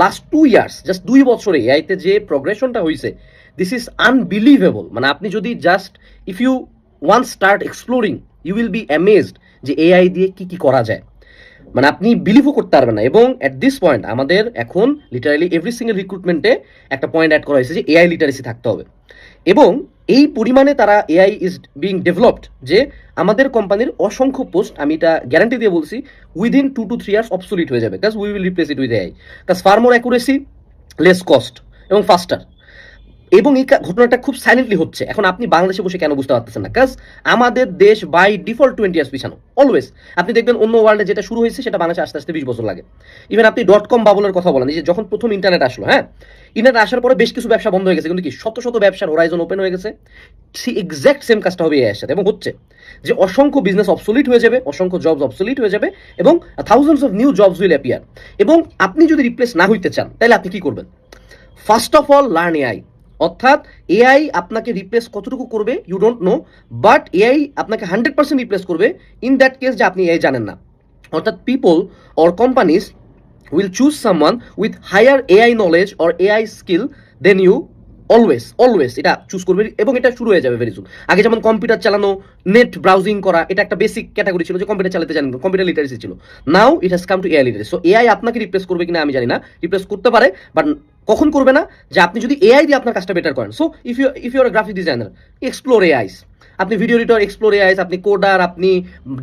Last 2 years, just 2 বছরে এআইতে যে প্রগ্রেশনটা হয়েছে, দিস ইজ আনবিলিভেবল। মানে আপনি যদি just if you once start exploring, you will be amazed যে এআই দিয়ে কি কি করা যায়। মানে আপনি বিলিভও করতে পারবেন না। এবং অ্যাট দিস পয়েন্ট আমাদের এখন লিটারালি এভরি সিঙ্গেল রিক্রুটমেন্টে একটা পয়েন্ট অ্যাড করা হয়েছে যে এআই লিটারেসি থাকতে হবে। এবং এই পরিমাণে তারা এআই ইজ বিং ডেভেলপড যে আমাদের কোম্পানির অসংখ্য পোস্ট, আমি এটা গ্যারান্টি দিয়ে বলছি, উইদিন 2 to 3 ইয়ার্স অবসোলিট হয়ে যাবে, কাজ we will replace it with AI. কাজ far more accuracy, less cost এবং ফাস্টার। এবং এই ঘটনাটা খুব সাইলেন্টলি হচ্ছে। এখন আপনি বাংলাদেশে বসে কেন বুঝতে পারতেছেন না? কাজ আমাদের দেশ বাই ডিফল্ট 20 ইয়ার্স পিছানো অলওয়েজ। আপনি দেখবেন অন্য ওয়ার্ল্ডে যেটা শুরু হয়েছে সেটা বাংলাদেশে আস্তে আস্তে 20 বছর লাগে। ইভেন আপনি .com বাবলের কথা বলেন, যে যখন প্রথম ইন্টারনেট আসলো, হ্যাঁ, ইন্টারনেট আসার পরে বেশ কিছু ব্যবসা বন্ধ হয়ে গেছে, কিন্তু কি শত শত ব্যবসার হোরাইজন ওপেন হয়ে গেছে। এক্স্যাক্ট সেম কাজটা হবে এর সাথে, এবং হচ্ছে যে অসংখ্য বিজনেস অবসোলিট হয়ে যাবে, অসংখ্য জবস অবসোলিট হয়ে যাবে, এবং thousands of new jobs will appear. এবং আপনি যদি রিপ্লেস না হইতে চান তাহলে আপনি কি করবেন? First of all learn AI. অর্থাৎ এআই আপনাকে রিপ্লেস কতটুকু করবে you don't know, but AI আপনাকে 100% রিপ্লেস করবে ইন দ্যাট কেস যে আপনি এআই জানেন না। অর্থাৎ people or companies will choose someone with higher AI knowledge or AI skill than you. Always এটা চুজ করবে, এবং এটা শুরু হয়ে যাবে ভেরি সুন। আগে যেমন কম্পিউটার চালানো, নেট ব্রাউজিং করা, এটা একটা বেসিক ক্যাটাগরি ছিল যে কম্পিউটার চালাতে জানেন, কম্পিউটার লিটারেসি ছিল। Now it has come to AI literacy. So AI আপনাকে রিপ্লেস করবে কিনা আমি জানি না, রিপ্লেস করতে পারে, বাট কখন করবে না, যে আপনি যদি এআই দিয়ে আপনার কাজটা বেটার করেন। So if you are graphic designer, explore AIs. আপনি ভিডিও এডিটর, এক্সপ্লোর এআইস। আপনি কোডার, আপনি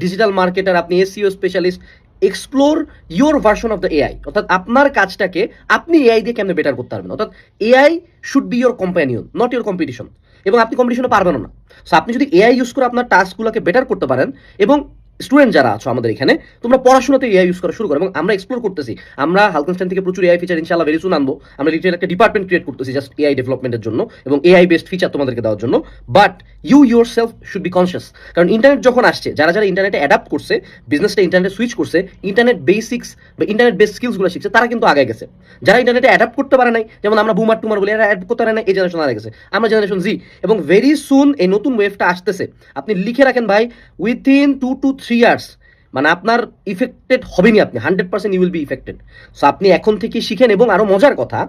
ডিজিটাল মার্কেটার, আপনি SEO specialist, explore your version of the AI. অর্থাৎ আপনার কাজটাকে আপনি এআই দিয়ে কেমনে বেটার করতে পারবেন। অর্থাৎ AI should be your companion, not your competition. এবং আপনি কম্পিটিশনে পারবেনও না। সো আপনি যদি এআই ইউজ করে আপনার টাস্কগুলোকে বেটার করতে পারেন, এবং স্টুডেন্ট যারা আছো আমাদের এখানে, তোমরা পড়াশোনাতে এআই ইউজ করা শুরু করো। এবং আমরা এক্সপ্লোর করতেছি, আমরা হালকেনস্টাইন থেকে প্রচুর এআই ফিচার ইনশাআল্লাহ ভেরি সুন আনবো। আমরা লিটারালি একটা ডিপার্টমেন্ট ক্রিয়েট করতেছি জাস্ট এআই ডেভেলপমেন্টের জন্য, এবং এআই বেসড ফিচার তোমাদেরকে দেওয়ার জন্য। But you yourself should be conscious, কারণ ইন্টারনেট যখন আসছে, যারা যারা ইন্টারনেটে অ্যাডাপ্ট করছে, বিজনেসটা ইন্টারনেটে সুইচ করছে, ইন্টারনেট বেসিক্স বা ইন্টারনেট বেসড স্কিলসগুলো শিখছে, তারা কিন্তু আগে গেছে। যারা ইন্টারনেটে অ্যাডাপ্ট করতে পারে নাই, যেমন আমরা বুমার টুমার বলি, এরা অ্যাডাপ্ট করতে পারে না, এই জেনারেশন আগে গেছে, আমরা জেনারেশন জি। এবং ভেরি সুন এই নতুন ওয়েভটা আসতেছে। আপনি লিখে রাখেন ভাই, উইথিন 2 to 3 ইয়ার্স মানে আপনার ইফেক্টেড হবেনি, আপনি 100% you will be affected. So আপনি এখন থেকে শিখেন। এবং আরো মজার কথা,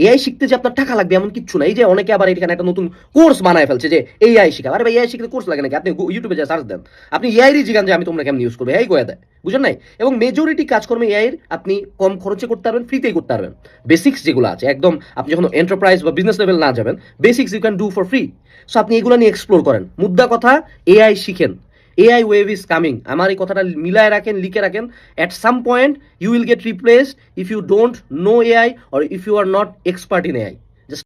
এআই শিখতে যে আপনার টাকা লাগবে এমন কিছু না। এই যে অনেকে আবার এখানে একটা নতুন কোর্স বানায় ফেলছে যে এআই শিখা। আরে ভাই, এআই শিখতে কোর্স লাগে নাকি? আপনি ইউটিউবে যা সার্চ দেন, আপনি এআইরই জিগান যে আমি তোমরা কেমন ইউজ করবে, এআই করে দেয়, বুঝেন নাই? এবং মেজরিটি কাজকর্মে এআইয়ের আপনি কম খরচে করতে পারবেন, ফ্রিতেই করতে পারবেন। বেসিক্স যেগুলো আছে একদম, আপনি যখন এন্টারপ্রাইজ বা বিজনেস লেভেল না যাবেন, basics you can do for free. So আপনি এগুলো নিয়ে এক্সপ্লোর করেন। মুদ্রা কথা, এআই শিখেন। AI wave is coming. আমার এই কথাটা মিলায় রাখেন, লিখে রাখেন। At some point you will get replaced if you don't know AI or if you are not expert in AI.